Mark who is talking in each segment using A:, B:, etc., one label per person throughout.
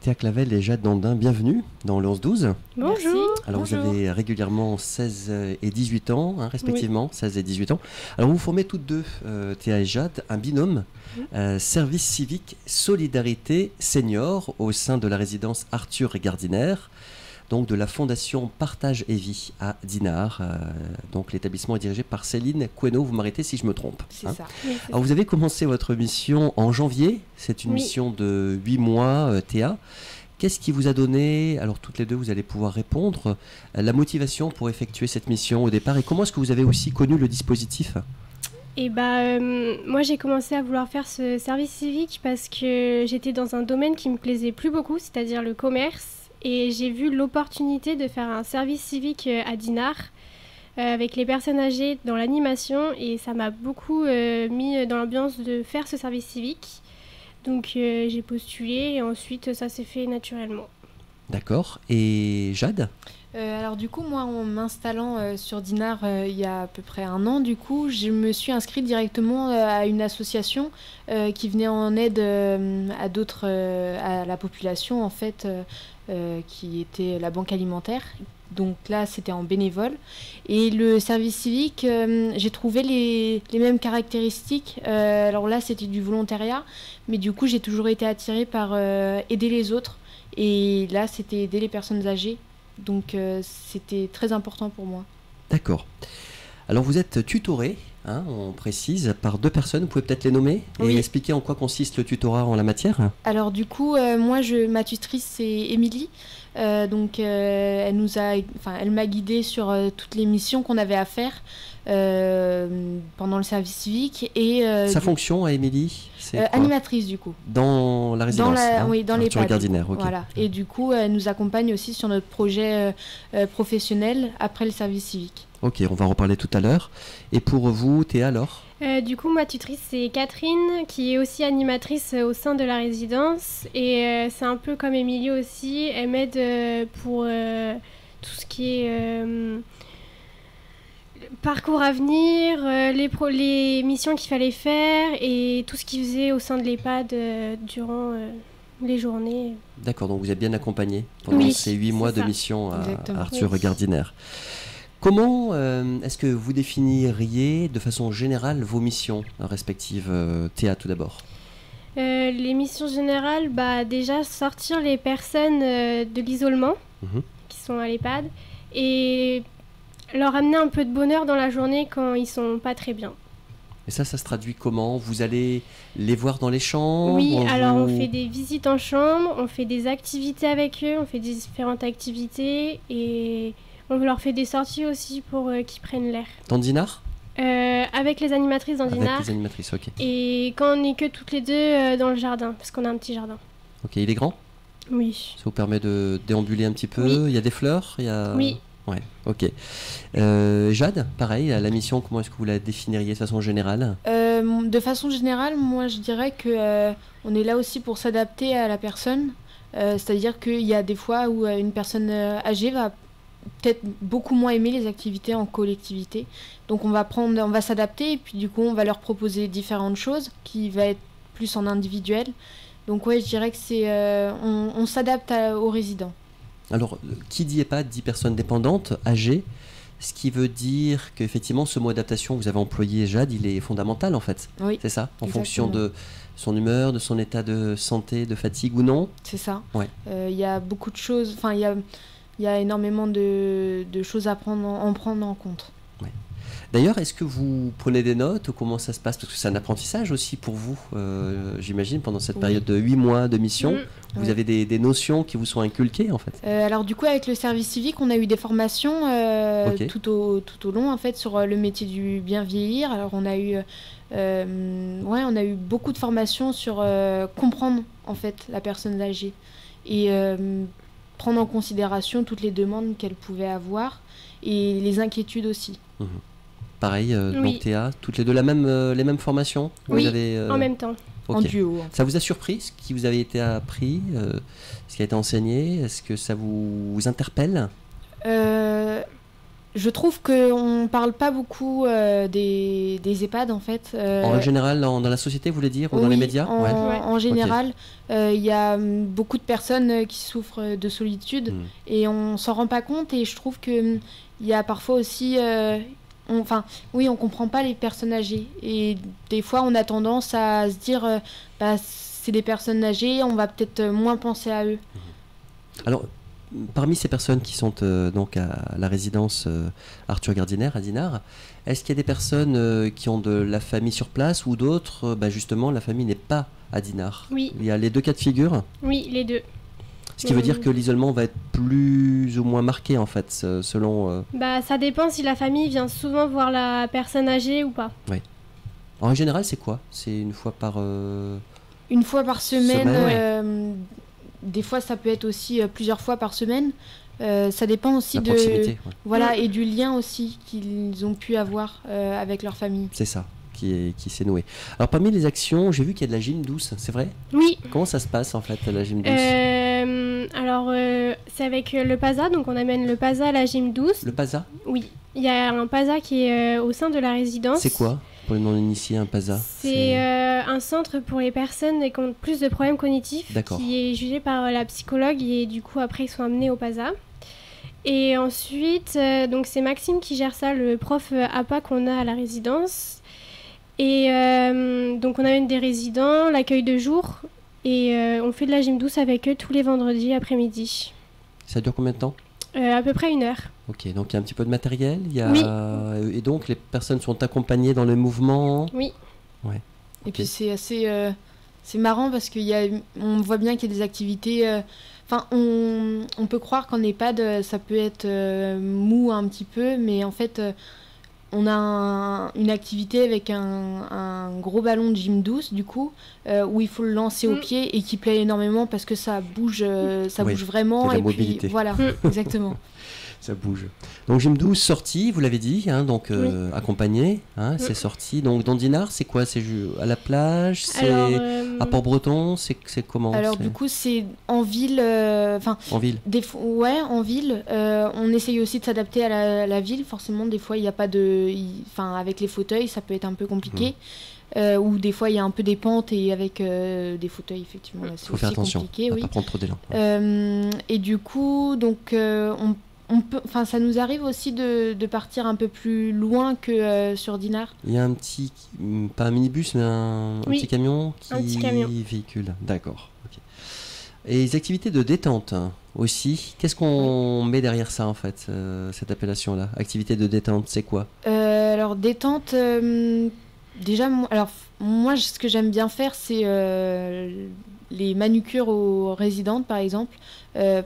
A: Théa Clavel et Jade Dandin, bienvenue dans le 11-12.
B: Bonjour.
A: Alors
B: Bonjour.
A: vous avez régulièrement 16 et 18 ans, hein, respectivement, 16 et 18 ans. Alors vous formez toutes deux, Théa et Jade, un binôme, service civique solidarité senior au sein de la résidence Arthur et Gardiner, donc de la fondation Partage et Vie à Dinard. Donc l'établissement est dirigé par Céline Queneau, vous m'arrêtez si je me trompe.
B: C'est ça. Oui, c'est
A: Alors vous avez commencé votre mission en janvier, c'est une
B: Oui.
A: mission de 8 mois, Théa. Qu'est-ce qui vous a donné, alors toutes les deux vous allez pouvoir répondre, la motivation pour effectuer cette mission au départ, et comment est-ce que vous avez aussi connu le dispositif ?
B: Et moi j'ai commencé à vouloir faire ce service civique parce que j'étais dans un domaine qui me plaisait plus beaucoup, c'est-à-dire le commerce. Et j'ai vu l'opportunité de faire un service civique à Dinard avec les personnes âgées dans l'animation, et ça m'a beaucoup mis dans l'ambiance de faire ce service civique. Donc j'ai postulé et ensuite ça s'est fait naturellement.
A: D'accord. Et Jade ?
C: Alors du coup, moi, en m'installant sur Dinard il y a à peu près un an, du coup, je me suis inscrite directement à une association qui venait en aide à d'autres, à la population en fait, qui était la banque alimentaire. Donc là, c'était en bénévole. Et le service civique, j'ai trouvé les mêmes caractéristiques. Alors là, c'était du volontariat, mais du coup, j'ai toujours été attirée par aider les autres. Et là, c'était aider les personnes âgées. Donc c'était très important pour moi.
A: D'accord. Alors vous êtes tutoré, hein, on précise, par deux personnes, vous pouvez peut-être les nommer et
C: Oui.
A: expliquer en quoi consiste le tutorat en la matière ?
C: Alors du coup, moi, ma tutrice, c'est Émilie. Donc elle m'a guidée sur toutes les missions qu'on avait à faire pendant le service civique. Et,
A: Sa fonction à Émilie, c'est quoi ?
C: animatrice du coup.
A: Dans la résidence,
C: Oui, dans les
A: Arthur
C: PAD.
A: Gardiner, ok.
C: Voilà. Et du coup, elle nous accompagne aussi sur notre projet professionnel après le service civique.
A: Ok, on va en reparler tout à l'heure. Et pour vous, Théa, alors ?
B: Du coup, ma tutrice, c'est Catherine, qui est aussi animatrice au sein de la résidence. Et c'est un peu comme Émilie aussi. Elle m'aide pour tout ce qui est parcours à venir, les missions qu'il fallait faire et tout ce qu'ils faisaient au sein de l'EHPAD durant les journées.
A: D'accord, donc vous êtes bien accompagné pendant
B: Oui,
A: ces 8 mois
B: c'est
A: de
B: ça.
A: mission à
C: Exactement.
A: Arthur
B: Oui.
A: Gardiner. Comment est-ce que vous définiriez de façon générale vos missions respectives, Théa tout d'abord ?
B: Les missions générales, déjà sortir les personnes de l'isolement qui sont à l'EHPAD et leur amener un peu de bonheur dans la journée quand ils sont pas très bien.
A: Et ça se traduit comment ? Vous allez les voir dans les chambres ?
B: Oui, alors on fait des visites en chambre, on fait des activités avec eux, on fait des différentes activités et on leur fait des sorties aussi pour qu'ils prennent l'air.
A: Dans Dinard ?
B: Avec les animatrices dans
A: Avec
B: Dinard
A: les animatrices, ok.
B: et quand on n'est que toutes les deux dans le jardin, parce qu'on a un petit jardin.
A: Ok, il est grand ?
B: Oui.
A: Ça vous permet de déambuler un petit peu ?
B: Oui.
A: Il y a des fleurs ?
B: Oui.
A: Ouais, ok. Jade, pareil, la mission, comment est-ce que vous la définiriez de façon générale ?
C: De façon générale, moi, je dirais que on est là aussi pour s'adapter à la personne. C'est-à-dire qu'il y a des fois où une personne âgée va peut-être beaucoup moins aimer les activités en collectivité. Donc on va s'adapter et puis du coup on va leur proposer différentes choses qui va être plus en individuel. Donc ouais, je dirais que on s'adapte aux résidents.
A: Alors, qui dit EHPAD dit personne dépendante, âgée, ce qui veut dire qu'effectivement ce mot adaptation que vous avez employé, Jade, il est fondamental en fait.
C: Oui,
A: C'est ça ? En
C: exactement.
A: fonction de son humeur, de son état de santé, de fatigue ou non ?
C: c'est ça.
A: Ouais.
C: Il y a beaucoup de choses, enfin il y a énormément de choses à prendre en compte.
A: D'ailleurs, est-ce que vous prenez des notes ou comment ça se passe ? Parce que c'est un apprentissage aussi pour vous, j'imagine, pendant cette
C: Oui.
A: période de 8 mois de mission. Vous
C: Oui.
A: avez des notions qui vous sont inculquées en fait.
C: Alors du coup avec le service civique on a eu des formations
A: Ok.
C: tout au long en fait sur le métier du bien vieillir. Alors on a eu beaucoup de formations sur comprendre en fait la personne âgée et prendre en considération toutes les demandes qu'elle pouvait avoir et les inquiétudes aussi.
A: Pareil,
B: Oui.
A: donc Théa, toutes les deux les mêmes formations ?
B: Oui,
A: Vous avez,
B: en même temps.
A: ok.
C: En duo.
A: Ça vous a surpris ce qui vous avait été appris, ce qui a été enseigné ? Est-ce que ça vous interpelle ?
C: Je trouve qu'on ne parle pas beaucoup des EHPAD en fait.
A: En général, dans la société, vous voulez dire, ou dans les médias?
C: En général, il y a beaucoup de personnes qui souffrent de solitude et on s'en rend pas compte. Et je trouve qu'il y a parfois aussi... on comprend pas les personnes âgées. Et des fois, on a tendance à se dire, c'est des personnes âgées, on va peut-être moins penser à eux.
A: Alors, parmi ces personnes qui sont donc à la résidence Arthur Gardiner à Dinard, est-ce qu'il y a des personnes qui ont de la famille sur place ou d'autres, justement, la famille n'est pas à Dinard?
B: Oui.
A: Il y a les deux cas de figure?
B: Oui, les deux.
A: Ce qui veut dire que l'isolement va être plus ou moins marqué, en fait, selon...
B: Ça dépend si la famille vient souvent voir la personne âgée ou pas.
A: Oui. En général, c'est quoi? C'est une fois par...
C: Une fois par semaine,
A: ouais.
C: Des fois ça peut être aussi plusieurs fois par semaine. Ça dépend aussi
A: la proximité, ouais.
C: Voilà, et du lien aussi qu'ils ont pu avoir avec leur famille.
A: C'est ça qui s'est noué. Alors parmi les actions, j'ai vu qu'il y a de la gym douce, c'est vrai?
B: Oui.
A: Comment ça se passe en fait, la gym douce?
B: C'est avec le PASA, donc on amène le PASA à la gym douce.
A: Le PASA?
B: Oui, il y a un PASA qui est au sein de la résidence.
A: C'est quoi, pour les non-initiés, un PASA?
B: C'est un centre pour les personnes qui ont plus de problèmes cognitifs, qui est jugé par la psychologue et du coup après ils sont amenés au PASA. Et ensuite, donc c'est Maxime qui gère ça, le prof APA qu'on a à la résidence. Et donc on amène des résidents, l'accueil de jour et on fait de la gym douce avec eux tous les vendredis après-midi.
A: Ça dure combien de temps?
B: À peu près 1 heure.
A: Ok, donc il y a un petit peu de matériel,
B: Oui.
A: Et donc les personnes sont accompagnées dans le mouvement?
B: Oui.
A: Ouais.
C: Et puis c'est assez c'est marrant parce on voit bien qu'il y a des activités... on peut croire qu'en EHPAD, ça peut être mou un petit peu, mais en fait, on a une activité avec un gros ballon de gym douce, du coup, où il faut le lancer au pied et qui plaît énormément parce que ça bouge vraiment.
A: Il y a de la
C: et
A: mobilité.
C: Puis, voilà, exactement.
A: Ça bouge. Donc gym douce sortie, vous l'avez dit, donc accompagné, c'est sorti. Donc dans Dinard, c'est quoi? C'est à la plage? C'est à Port-Breton? C'est comment?
C: Alors du coup, c'est en ville.
A: En ville.
C: En ville. On essaye aussi de s'adapter à la ville. Forcément, des fois, il n'y a pas de. Avec les fauteuils, ça peut être un peu compliqué. Ou des fois, il y a un peu des pentes et avec des fauteuils, effectivement, là, c'est aussi compliqué.
A: Faut faire attention, à pas prendre trop d'élan.
C: Et du coup, donc ça nous arrive aussi de partir un peu plus loin que sur Dinard.
A: Il y a un petit, pas un minibus, mais un petit camion qui véhicule. D'accord. Okay. Et les activités de détente aussi, qu'est-ce qu'on met derrière ça en fait, cette appellation-là? Activité de détente, c'est quoi?
C: Alors détente, déjà, moi ce que j'aime bien faire, c'est les manucures aux résidentes par exemple.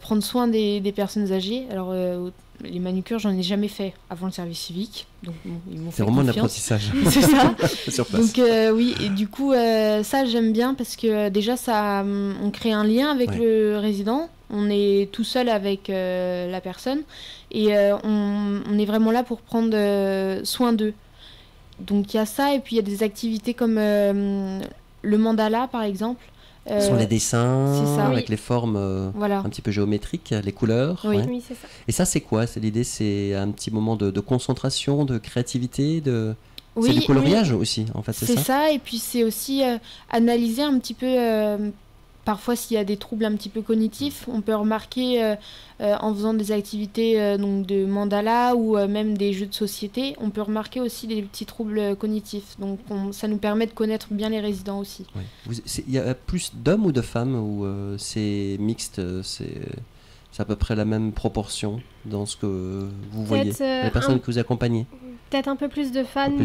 C: Prendre soin des personnes âgées. Alors, les manucures, j'en ai jamais fait avant le service civique. Donc, ils m'ont fait
A: c'est vraiment
C: confiance.
A: un apprentissage.
C: C'est ça.
A: Sur place.
C: Donc, oui, et du coup, ça, j'aime bien parce que déjà, on crée un lien avec le résident. On est tout seul avec la personne. Et on est vraiment là pour prendre soin d'eux. Donc, il y a ça. Et puis, il y a des activités comme le mandala, par exemple.
A: Ce sont les dessins
C: ça,
A: avec les formes un petit peu géométriques, les couleurs.
B: Oui, c'est ça.
A: Et ça, c'est quoi? L'idée, c'est un petit moment de concentration, de créativité, c'est du coloriage aussi, en fait, c'est ça?
C: C'est ça, et puis c'est aussi analyser un petit peu, parfois s'il y a des troubles un petit peu cognitifs, on peut remarquer en faisant des activités donc de mandala ou même des jeux de société, on peut remarquer aussi des petits troubles cognitifs. Donc ça nous permet de connaître bien les résidents aussi.
A: Oui. Il y a plus d'hommes ou de femmes ou c'est mixte, c'est à peu près la même proportion dans ce que vous voyez, les personnes que vous accompagnez?
B: Peut-être un peu plus de femmes,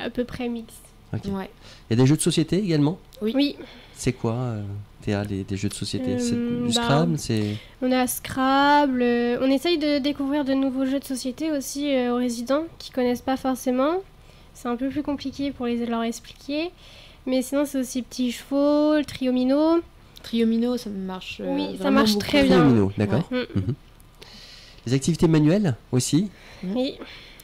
B: à peu près mixte.
A: Okay. Ouais. Il y a des jeux de société également?
B: Oui.
A: C'est quoi Théa, des jeux de société? C'est du Scrabble?
B: On a Scrabble, on essaye de découvrir de nouveaux jeux de société aussi aux résidents qui connaissent pas forcément. C'est un peu plus compliqué pour leur expliquer. Mais sinon, c'est aussi Petits Chevaux, le Triomino.
C: Triomino, ça marche
B: ça marche
C: beaucoup.
B: très bien.
A: Triomino, d'accord. Ouais. Les activités manuelles aussi?
B: Oui.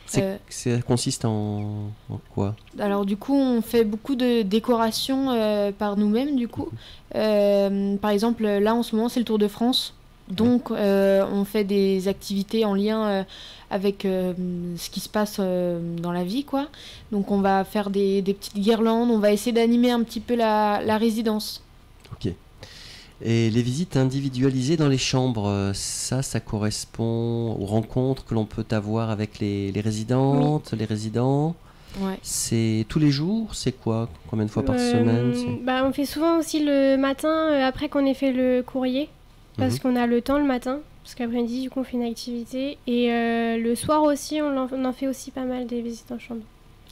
A: Ça consiste en quoi?
C: Alors du coup, on fait beaucoup de décorations par nous-mêmes du coup. Par exemple, là en ce moment, c'est le Tour de France. Donc, on fait des activités en lien avec ce qui se passe dans la vie, quoi. Donc, on va faire des petites guirlandes, on va essayer d'animer un petit peu la résidence.
A: Ok. Et les visites individualisées dans les chambres, ça correspond aux rencontres que l'on peut avoir avec les résidentes, les résidents.
C: Ouais.
A: C'est tous les jours? C'est quoi? Combien de fois par semaine?
B: On fait souvent aussi le matin, après qu'on ait fait le courrier, parce qu'on a le temps le matin, parce qu'après-midi, du coup, on fait une activité. Et le soir aussi, on en fait aussi pas mal des visites en chambre.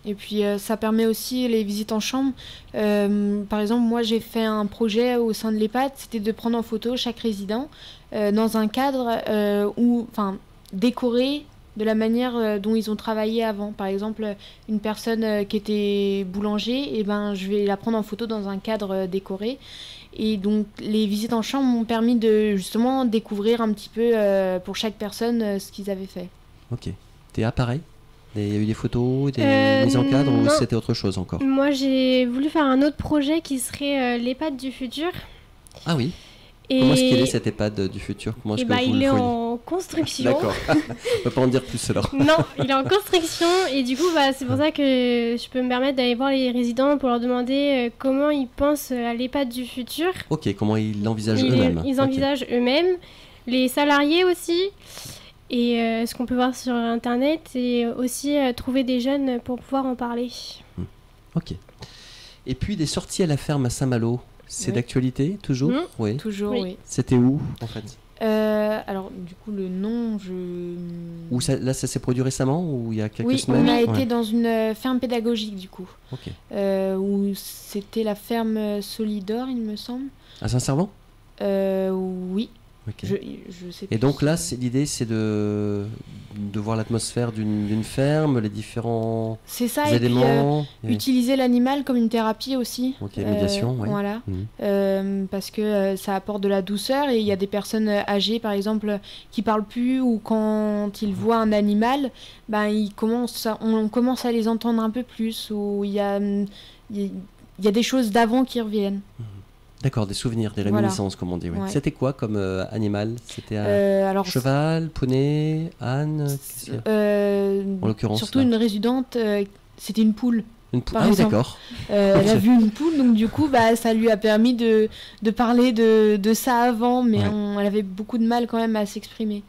C: Et puis ça permet aussi les visites en chambre. Par exemple, moi j'ai fait un projet au sein de l'EHPAD, c'était de prendre en photo chaque résident dans un cadre décoré de la manière dont ils ont travaillé avant. Par exemple, une personne qui était boulanger, je vais la prendre en photo dans un cadre décoré. Et donc les visites en chambre m'ont permis de justement découvrir un petit peu pour chaque personne ce qu'ils avaient fait.
A: Ok. Théa, pareil? Il y a eu des photos, des mises en cadre ou c'était autre chose encore?
B: Moi, j'ai voulu faire un autre projet qui serait l'EHPAD du futur.
A: Ah oui. Comment est-ce qu'il est cet EHPAD du futur? Comment est-ce que vous
B: il est en construction.
A: D'accord. On ne peut pas en dire plus alors.
B: Non, il est en construction et du coup, c'est pour ça que je peux me permettre d'aller voir les résidents pour leur demander comment ils pensent à l'EHPAD du futur.
A: Ok, comment ils l'envisagent eux-mêmes.
B: Ils envisagent eux-mêmes, les salariés aussi. Et ce qu'on peut voir sur Internet et aussi trouver des jeunes pour pouvoir en parler.
A: Ok. Et puis des sorties à la ferme à Saint-Malo, c'est d'actualité toujours? Oui.
C: Toujours, oui.
A: C'était où en fait?
C: Alors du coup le nom,
A: Là ça s'est produit récemment ou il y a quelques semaines?
C: Oui, on a été dans une ferme pédagogique du coup.
A: Ok.
C: Où c'était la ferme Solidor, il me semble.
A: À Saint-Servant?
C: Oui.
A: Okay.
C: Je sais plus.
A: Et donc là, l'idée, c'est de voir l'atmosphère d'une ferme, les différents éléments.
C: Et puis utiliser l'animal comme une thérapie aussi.
A: Ok, médiation, oui.
C: Voilà. Parce que ça apporte de la douceur et il y a des personnes âgées, par exemple, qui parlent plus ou quand ils voient un animal, on commence à les entendre un peu plus ou il y a des choses d'avant qui reviennent.
A: D'accord, des souvenirs, des réminiscences, comme on dit. Ouais. Ouais. C'était quoi comme animal? C'était un cheval, poney, âne en l'occurrence.
C: Surtout une résidente, c'était une poule.
A: Ah oui, d'accord.
C: Elle a vu une poule, donc du coup, ça lui a permis de parler de ça avant, mais elle avait beaucoup de mal quand même à s'exprimer.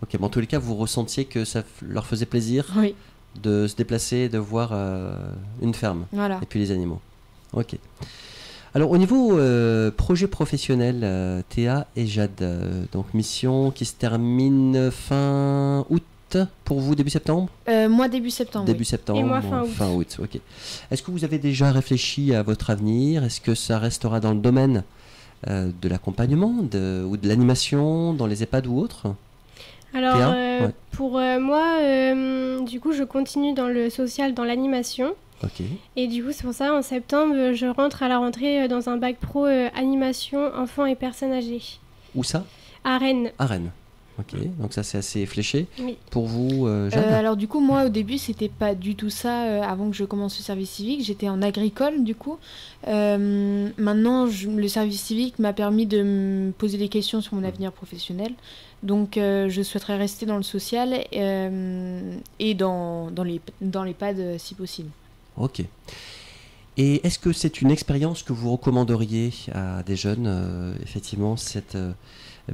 A: Ok, en tous les cas, vous ressentiez que ça leur faisait plaisir de se déplacer, de voir une ferme et puis les animaux. Ok. Alors au niveau projet professionnel, Théa et Jade, donc mission qui se termine fin août pour vous, début septembre?
C: Moi début septembre.
A: Début septembre.
B: Et moi fin
A: août. Ok. Est-ce que vous avez déjà réfléchi à votre avenir? Est-ce que ça restera dans le domaine de l'accompagnement ou de l'animation dans les EHPAD ou autre?
B: Alors pour moi, du coup je continue dans le social, dans l'animation.
A: Okay.
B: Et du coup, c'est pour ça, en septembre, je rentre à la rentrée dans un bac pro animation enfants et personnes âgées.
A: Où ça?
B: À Rennes.
A: À Rennes. Ok, donc ça c'est assez fléché.
B: Oui.
A: Pour vous, Jade?
C: Alors du coup, moi au début, c'était pas du tout ça. Avant que je commence le service civique, j'étais en agricole du coup. Maintenant, le service civique m'a permis de me poser des questions sur mon avenir professionnel. Donc je souhaiterais rester dans le social et dans l'EHPAD si possible.
A: Ok. Et est-ce que c'est une expérience que vous recommanderiez à des jeunes, effectivement, cette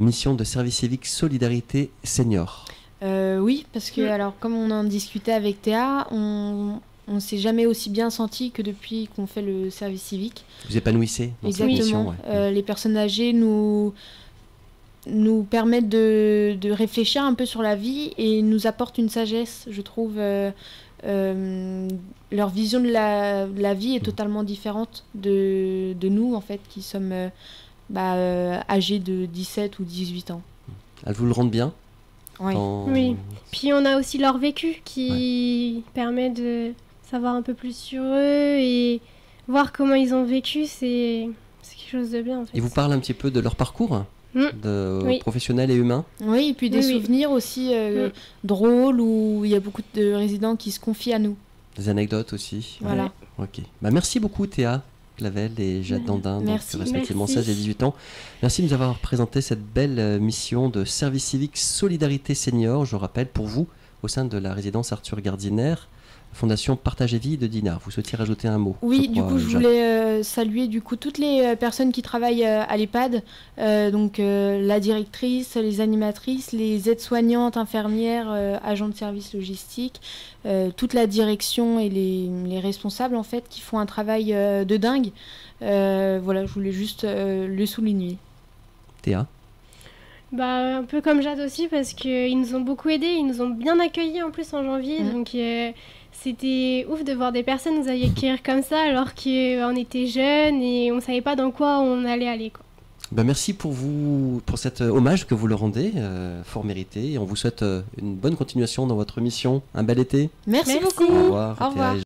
A: mission de service civique solidarité senior?
C: Oui, parce que alors comme on en discutait avec Théa, on s'est jamais aussi bien senti que depuis qu'on fait le service civique.
A: Vous épanouissez dans
C: Exactement.
A: cette mission,
C: les personnes âgées nous permettent de réfléchir un peu sur la vie et nous apportent une sagesse, je trouve. Leur vision de la vie est totalement différente de nous, en fait, qui sommes âgés de 17 ou 18 ans.
A: Elles vous le rendent bien?
B: Oui. Puis on a aussi leur vécu qui permet de savoir un peu plus sur eux et voir comment ils ont vécu, c'est quelque chose de bien, en fait.
A: Ils vous parlent un petit peu de leur parcours professionnel et humain?
C: Oui, et puis des souvenirs aussi drôles où il y a beaucoup de résidents qui se confient à nous.
A: Des anecdotes aussi.
C: Voilà.
A: Ok. Merci beaucoup Théa Clavel et Jade Dandin, donc
C: Merci.
A: respectivement
B: Merci.
A: 16 et 18 ans. Merci de nous avoir présenté cette belle mission de service civique Solidarité Senior, je rappelle, pour vous, au sein de la résidence Arthur Gardiner, Fondation Partage et Vie de Dinard. Vous souhaitiez rajouter un mot?
C: Oui,
A: je crois,
C: du coup, je
A: Jade.
C: voulais saluer du coup toutes les personnes qui travaillent à l'EHPAD, donc la directrice, les animatrices, les aides-soignantes, infirmières, agents de service logistique, toute la direction et les responsables en fait qui font un travail de dingue. Voilà, je voulais juste le souligner.
A: Théa?
B: Bah, un peu comme Jade aussi, parce qu'ils nous ont beaucoup aidés, ils nous ont bien accueillis en plus en janvier, donc c'était ouf de voir des personnes nous accueillir comme ça alors qu'on était jeunes et on savait pas dans quoi on allait aller, quoi.
A: Ben merci pour cet hommage que vous leur rendez, fort mérité. Et on vous souhaite une bonne continuation dans votre mission. Un bel été.
C: Merci
B: Merci.
C: beaucoup.
A: Au revoir.
C: Au revoir.
A: Théa et